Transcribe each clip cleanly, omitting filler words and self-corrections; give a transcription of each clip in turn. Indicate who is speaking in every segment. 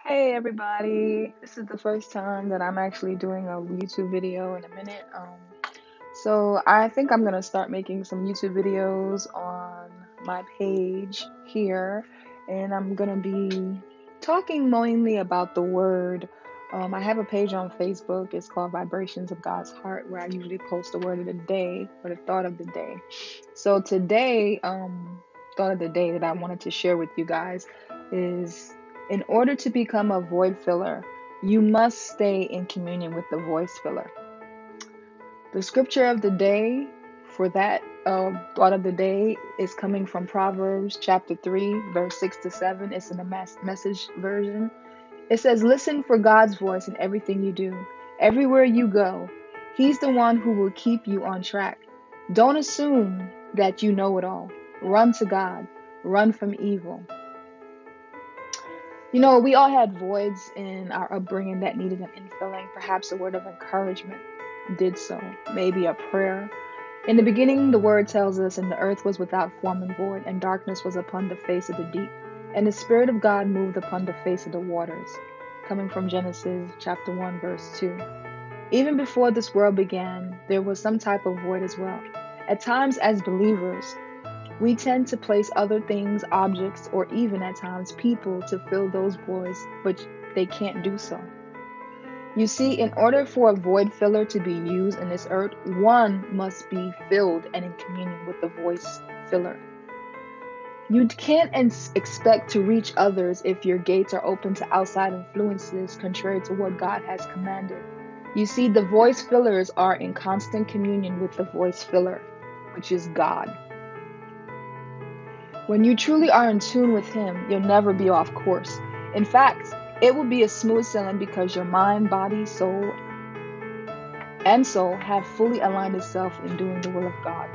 Speaker 1: Hey everybody, this is the first time that I'm actually doing a YouTube video in a minute. So I think I'm gonna start making some YouTube videos on my page here, and I'm gonna be talking mainly about the word. I have a page on Facebook. It's called Vibrations of God's Heart, where I usually post the word of the day or the thought of the day. So today, thought of the day that I wanted to share with you guys is in order to become a void filler, you must stay in communion with the voice filler. The scripture of the day for that thought of the day is coming from Proverbs chapter 3, verse 6 to 7. It's in the message version. It says, "Listen for God's voice in everything you do. Everywhere you go, He's the one who will keep you on track. Don't assume that you know it all. Run to God. Run from evil." You know, we all had voids in our upbringing that needed an infilling. Perhaps a word of encouragement did so. Maybe a prayer. In the beginning, the word tells us, "And the earth was without form and void, and darkness was upon the face of the deep. And the Spirit of God moved upon the face of the waters." Coming from Genesis chapter 1, verse 2. Even before this world began, there was some type of void as well. At times, as believers, we tend to place other things, objects, or even at times people to fill those voids, but they can't do so. You see, in order for a void filler to be used in this earth, one must be filled and in communion with the voice filler. You can't expect to reach others if your gates are open to outside influences contrary to what God has commanded. You see, the voice fillers are in constant communion with the voice filler, which is God. When you truly are in tune with Him, you'll never be off course. In fact, it will be a smooth sailing because your mind, body, soul, and soul have fully aligned itself in doing the will of God.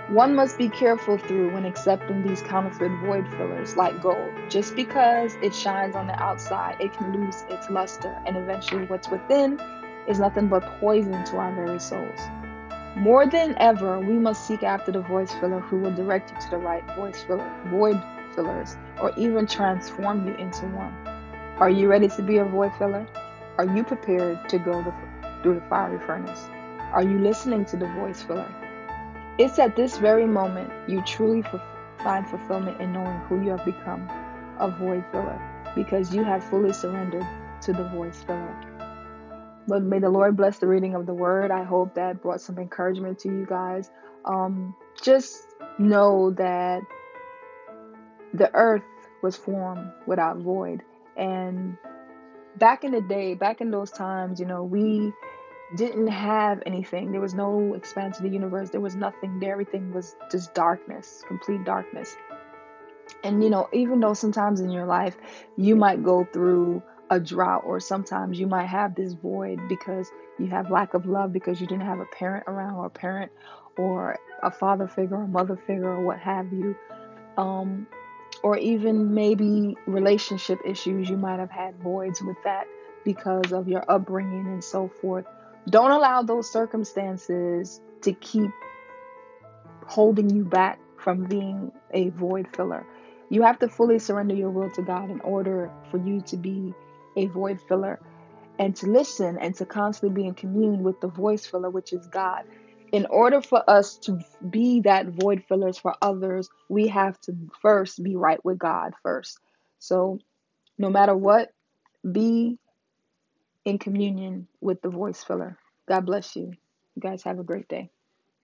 Speaker 1: One must be careful through when accepting these counterfeit void fillers like gold. Just because it shines on the outside, it can lose its luster, and eventually what's within is nothing but poison to our very souls. More than ever, we must seek after the voice filler who will direct you to the right void fillers, or even transform you into one. Are you ready to be a void filler? Are you prepared to go through the fiery furnace? Are you listening to the voice filler? It's at this very moment you truly find fulfillment in knowing who you have become, a void filler, because you have fully surrendered to the voice filler. But may the Lord bless the reading of the word. I hope that brought some encouragement to you guys. Just know that the earth was formed without void. And back in the day, back in those times, we didn't have anything. There was no expanse of the universe. There was nothing there. Everything was just darkness, complete darkness. And even though sometimes in your life you might go through a drought, or sometimes you might have this void because you have lack of love, because you didn't have a parent around, or a parent, or a father figure, or a mother figure, or what have you, um, or even maybe relationship issues. You might have had voids with that because of your upbringing and so forth. Don't allow those circumstances to keep holding you back from being a void filler. You have to fully surrender your will to God in order for you to be a void filler, and to listen and to constantly be in commune with the voice filler, which is God. In order for us to be that void fillers for others, we have to first be right with God first. So no matter what, be in communion with the voice filler. God bless you. You guys have a great day.